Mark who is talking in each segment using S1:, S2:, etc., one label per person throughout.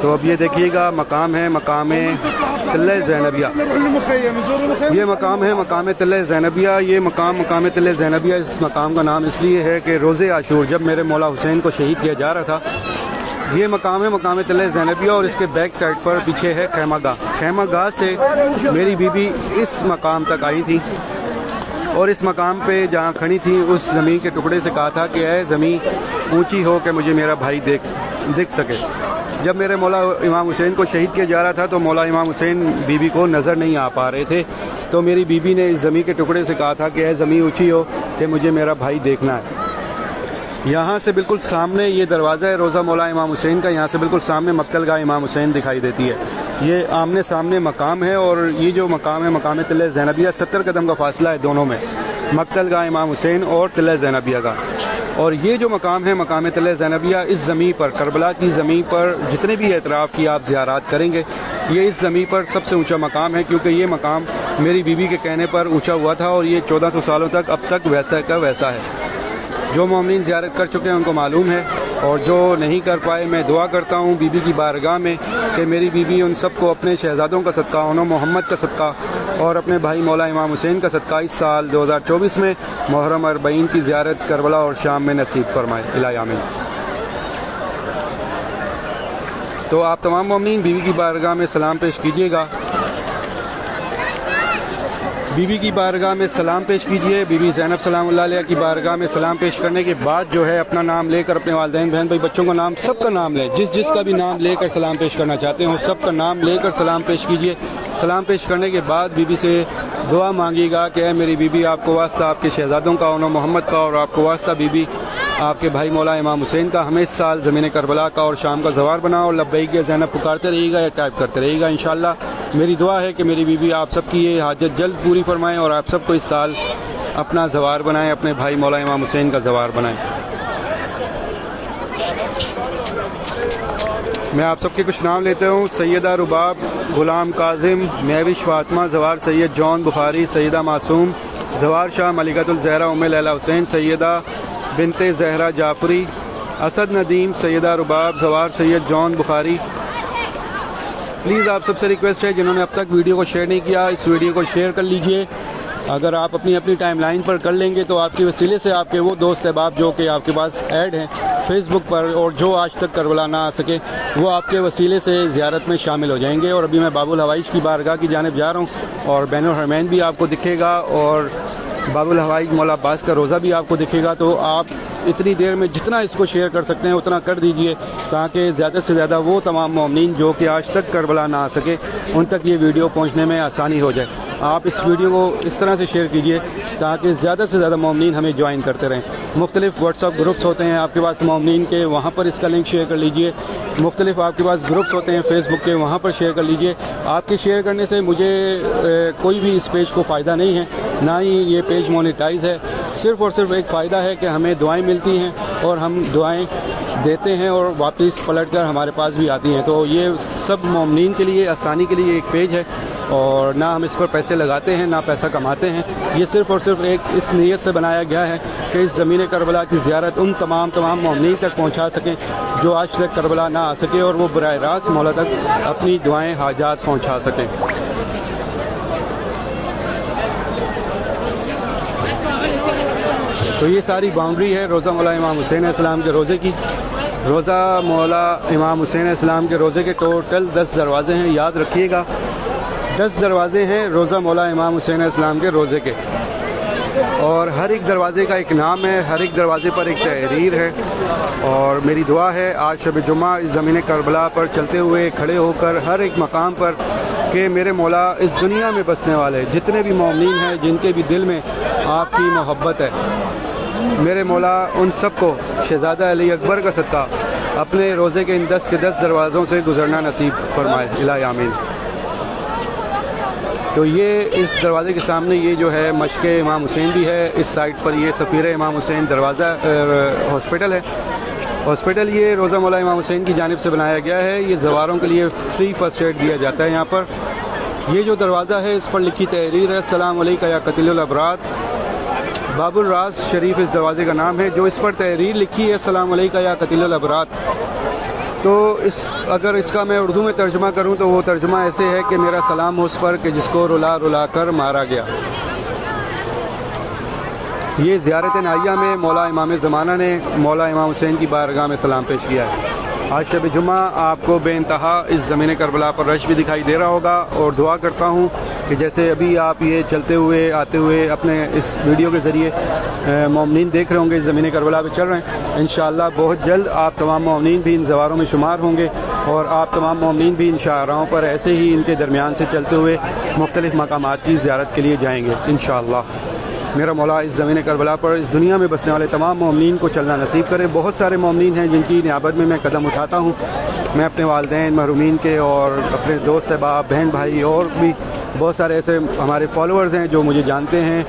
S1: تو اب یہ دیکھیے گا مقام ہے مقام تلہ زینبیہ، یہ مقام ہے مقام تلہ زینبیہ۔ یہ مقام تلہ زینبیہ، اس مقام کا نام اس لیے ہے کہ روز عاشور جب میرے مولا حسین کو شہید کیا جا رہا تھا، یہ مقام ہے مقام تلہ زینبیہ، اور اس کے بیک سائڈ پر پیچھے ہے خیمہ گاہ۔ خیمہ گاہ سے میری بیوی اس مقام تک آئی تھی، اور اس مقام پہ جہاں کھڑی تھی اس زمین کے ٹکڑے سے کہا تھا کہ اے زمین اونچی ہو کہ مجھے میرا بھائی دکھ سکے۔ جب میرے مولا امام حسین کو شہید کیا جا رہا تھا تو مولا امام حسین بیوی کو نظر نہیں آ پا رہے تھے، تو میری بیوی نے اس زمین کے ٹکڑے سے کہا تھا کہ اے زمین اونچی ہو کہ مجھے میرا بھائی دیکھنا ہے۔ یہاں سے بالکل سامنے یہ دروازہ ہے روضہ مولا امام حسین کا، یہاں سے بالکل سامنے مقتل گاہ امام حسین دکھائی دیتی ہے۔ یہ آمنے سامنے مقام ہے، اور یہ جو مقام ہے مقام تلہ زینبیہ 70 قدم کا فاصلہ ہے دونوں میں، مقتل گاہ امام حسین اور تلہ زینبیہ کا۔ اور یہ جو مقام ہے مقام تلہ زینبیہ، اس زمین پر کربلا کی زمین پر جتنے بھی اعتراف کی آپ زیارات کریں گے، یہ اس زمین پر سب سے اونچا مقام ہے، کیونکہ یہ مقام میری بیوی کے کہنے پر اونچا ہوا تھا، اور یہ 1400 سالوں تک اب تک ویسا کا ویسا ہے۔ جو مومنین زیارت کر چکے ہیں ان کو معلوم ہے، اور جو نہیں کر پائے میں دعا کرتا ہوں بیوی کی بارگاہ میں کہ میری بیوی ان سب کو اپنے شہزادوں کا صدقہ، انہوں محمد کا صدقہ اور اپنے بھائی مولا امام حسین کا صدقہ اس سال 2024 میں محرم 40 کی زیارت کربلا اور شام میں نصیب فرمائے، الہی آمین۔ تو آپ تمام مومنین بیوی کی بارگاہ میں سلام پیش کیجیے گا، بیوی کی بارگاہ میں سلام پیش کیجئے۔ بی زینب سلام اللہ علیہ کی بارگاہ میں سلام پیش کرنے کے بعد جو ہے اپنا نام لے کر اپنے والدین بہن بھائی بچوں کا نام سب کا نام لیں، جس کا بھی نام لے کر سلام پیش کرنا چاہتے ہیں سب کا نام لے کر سلام پیش کیجئے۔ سلام پیش کرنے کے بعد بیوی سے دعا مانگیے گا کہ اے میری بیوی آپ کو واسطہ آپ کے شہزادوں کا، انہوں محمد کا، اور آپ کو واسطہ بیوی آپ کے بھائی مولا امام حسین کا، ہمیں اس سال زمین کربلا کا اور شام کا زوار بنا، اور لبیک یا زینب پکارتے رہیے گا یا ٹائپ کرتے رہیے گا انشاءاللہ۔ میری دعا ہے کہ میری بیوی آپ سب کی یہ حاجت جلد پوری فرمائیں، اور آپ سب کو اس سال اپنا زوار بنائیں، اپنے بھائی مولا امام حسین کا زوار بنائیں۔ میں آپ سب کے کچھ نام لیتا ہوں: سیدہ رباب، غلام کاظم، مہوش فاطمہ، زوار سید جون بخاری، سیدہ معصوم، زوار شاہ ملکۃ الزہرا ام لیلا حسین، سیدہ بنت زہرا جعفری، اسد ندیم، سیدہ رباب، زوار سید جون بخاری۔ پلیز آپ سب سے ریکویسٹ ہے جنہوں نے اب تک ویڈیو کو شیئر نہیں کیا، اس ویڈیو کو شیئر کر لیجئے۔ اگر آپ اپنی ٹائم لائن پر کر لیں گے تو آپ کے وسیلے سے آپ کے وہ دوست احباب جو کہ آپ کے پاس ایڈ ہیں فیس بک پر اور جو آج تک کربلا نہ آ سکے، وہ آپ کے وسیلے سے زیارت میں شامل ہو جائیں گے۔ اور ابھی میں باب الحوائج کی بارگاہ کی جانب جا رہا ہوں، اور بین الحرمین بھی آپ کو دکھے گا، اور باب الحوائج مولا عباس کا روزہ بھی آپ کو دکھے گا۔ تو آپ اتنی دیر میں جتنا اس کو شیئر کر سکتے ہیں اتنا کر دیجئے، تاکہ زیادہ سے زیادہ وہ تمام مومنین جو کہ آج تک کربلا نہ آ سکے ان تک یہ ویڈیو پہنچنے میں آسانی ہو جائے۔ آپ اس ویڈیو کو اس طرح سے شیئر کیجئے تاکہ زیادہ سے زیادہ مومنین ہمیں جوائن کرتے رہیں۔ مختلف واٹس ایپ گروپس ہوتے ہیں آپ کے پاس مومنین کے، وہاں پر اس کا لنک شیئر کر لیجئے۔ مختلف آپ کے پاس گروپس ہوتے ہیں فیس بک کے، وہاں پر شیئر کر لیجئے۔ آپ کے شیئر کرنے سے مجھے کوئی بھی اس پیج کو فائدہ نہیں ہے، نہ ہی یہ پیج مونیٹائز ہے، صرف اور صرف ایک فائدہ ہے کہ ہمیں دعائیں ملتی ہیں اور ہم دعائیں دیتے ہیں اور واپس پلٹ کر ہمارے پاس بھی آتی ہیں۔ تو یہ سب مومنین کے لیے آسانی کے لیے ایک پیج ہے، اور نہ ہم اس پر پیسے لگاتے ہیں نہ پیسہ کماتے ہیں۔ یہ صرف اور صرف ایک اس نیت سے بنایا گیا ہے کہ اس زمین کربلا کی زیارت ان تمام مومنین تک پہنچا سکیں جو آج تک کربلا نہ آ سکے، اور وہ براہ راست مولا تک اپنی دعائیں حاجات پہنچا سکیں۔ تو یہ ساری باؤنڈری ہے روزہ مولا امام حسین علیہ السلام کے روزے کی۔ روزہ مولا امام حسین علیہ السلام کے روزے کے ٹوٹل 10 دروازے ہیں، یاد رکھیے گا 10 دروازے ہیں روزہ مولا امام حسین علیہ السلام کے روزے کے، اور ہر ایک دروازے کا ایک نام ہے، ہر ایک دروازے پر ایک تحریر ہے۔ اور میری دعا ہے آج شب جمعہ اس زمین کربلا پر چلتے ہوئے کھڑے ہو کر ہر ایک مقام پر کہ میرے مولا اس دنیا میں بسنے والے جتنے بھی مومنین ہیں جن کے بھی دل میں آپ کی محبت ہے، میرے مولا ان سب کو شہزادہ علی اکبر کا صدقہ اپنے روزے کے ان 10 کے 10 دروازوں سے گزرنا نصیب فرمائے، الہی آمین۔ تو یہ اس دروازے کے سامنے یہ جو ہے مشق امام حسین بھی ہے، اس سائڈ پر یہ سفیر امام حسین دروازہ ہاسپٹل ہے۔ ہاسپٹل یہ روزہ مولا امام حسین کی جانب سے بنایا گیا ہے، یہ زواروں کے لیے فری فرسٹ ایڈ دیا جاتا ہے یہاں پر۔ یہ جو دروازہ ہے اس پر لکھی تحریر ہے: السلام علیکہ یا قتیل الابرار۔ باب الراس شریف اس دروازے کا نام ہے۔ جو اس پر تحریر لکھی ہے السلام علیکہ یا قتیل الابرار، تو اگر اس کا میں اردو میں ترجمہ کروں تو وہ ترجمہ ایسے ہے کہ میرا سلام اس پر کہ جس کو رلا رلا کر مارا گیا۔ یہ زیارت نائیہ میں مولا امام زمانہ نے مولا امام حسین کی بارگاہ میں سلام پیش کیا ہے۔ آج شب جمعہ آپ کو بے انتہا اس زمین کربلا پر رش بھی دکھائی دے رہا ہوگا، اور دعا کرتا ہوں کہ جیسے ابھی آپ یہ چلتے ہوئے آتے ہوئے اپنے اس ویڈیو کے ذریعے مومنین دیکھ رہے ہوں گے اس زمین کربلا پہ چل رہے ہیں، انشاءاللہ بہت جلد آپ تمام مومنین بھی ان زواروں میں شمار ہوں گے، اور آپ تمام مومنین بھی ان شاہراہوں پر ایسے ہی ان کے درمیان سے چلتے ہوئے مختلف مقامات کی زیارت کے لیے جائیں گے انشاءاللہ۔ میرا مولا اس زمین کربلا پر اس دنیا میں بسنے والے تمام مومنین کو چلنا نصیب کرے۔ بہت سارے مومنین ہیں جن کی نیابت میں قدم اٹھاتا ہوں، میں اپنے والدین محرومین کے اور اپنے دوست احباب بہن بھائی اور بھی بہت سارے ایسے ہمارے فالوورز ہیں جو مجھے جانتے ہیں،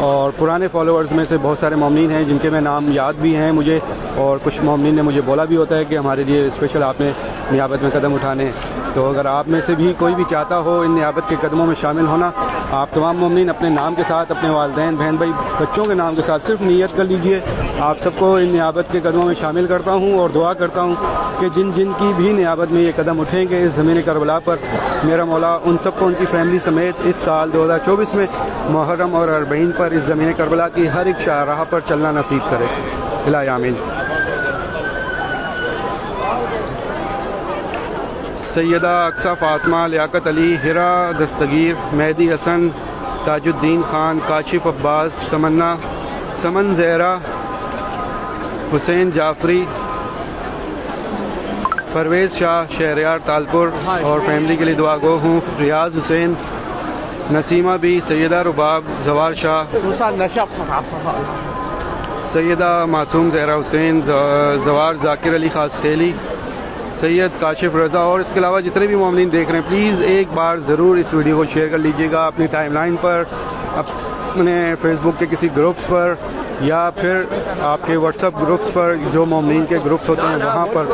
S1: اور پرانے فالوورز میں سے بہت سارے مومنین ہیں جن کے میں نام یاد بھی ہیں مجھے، اور کچھ مومنین نے مجھے بولا بھی ہوتا ہے کہ ہمارے لیے اسپیشل آپ نے نیابت میں قدم اٹھانے، تو اگر آپ میں سے بھی کوئی بھی چاہتا ہو ان نیابت کے قدموں میں شامل ہونا، آپ تمام مومنین اپنے نام کے ساتھ اپنے والدین بہن بھائی بچوں کے نام کے ساتھ صرف نیت کر لیجئے۔ آپ سب کو ان نیابت کے قدموں میں شامل کرتا ہوں، اور دعا کرتا ہوں کہ جن جن کی بھی نیابت میں یہ قدم اٹھیں گے اس زمین کربلا پر، میرا مولا ان سب کو ان کی فیملی سمیت اس سال 2024 میں محرم اور اربعین پر اس زمین کربلا کی ہر ایک شاہراہ پر چلنا نصیب کرے۔ الہی آمین۔ سیدہ اقصی فاطمہ، لیاقت علی، ہرا دستگیر، مہدی حسن، تاج الدین خان، کاشف عباس، سمنا، سمن زہرا، حسین جعفری، پرویز شاہ شہریار تالپور اور فیملی کے لیے دعا گو ہوں، ریاض حسین، نسیمہ بی، سیدہ رباب، زوار شاہ، سیدہ معصوم زہرا حسین، زوار ذاکر علی خاص خیلی، سید کاشف رضا، اور اس کے علاوہ جتنے بھی مومنین دیکھ رہے ہیں پلیز ایک بار ضرور اس ویڈیو کو شیئر کر لیجئے گا اپنی ٹائم لائن پر، اپنے فیس بک کے کسی گروپس پر، یا پھر آپ کے واٹس ایپ گروپس پر جو مومنین کے گروپس ہوتے ہیں وہاں پر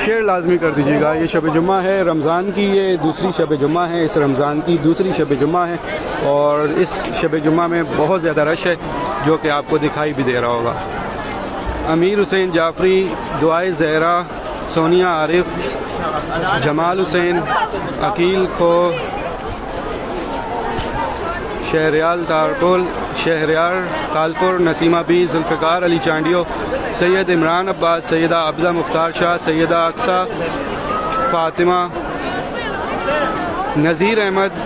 S1: شیئر لازمی کر دیجیے گا۔ یہ شب جمعہ ہے رمضان کی، یہ دوسری شب جمعہ ہے، اس رمضان کی دوسری شب جمعہ ہے، اور اس شب جمعہ میں بہت زیادہ رش ہے جو کہ آپ کو دکھائی بھی دے رہا ہوگا۔ امیر حسین جعفری، دعائے زہرا، سونیا عارف، جمال حسین، عقیل کھو، Shahryar Talpur, Nasima be, Zulfiqar Ali Chandio, Syed Imran Abbas, Syeda Abduh Mukhtar Shah, Syeda Aqsa Fatima, Nazir Ahmad,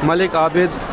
S1: Malik Abid,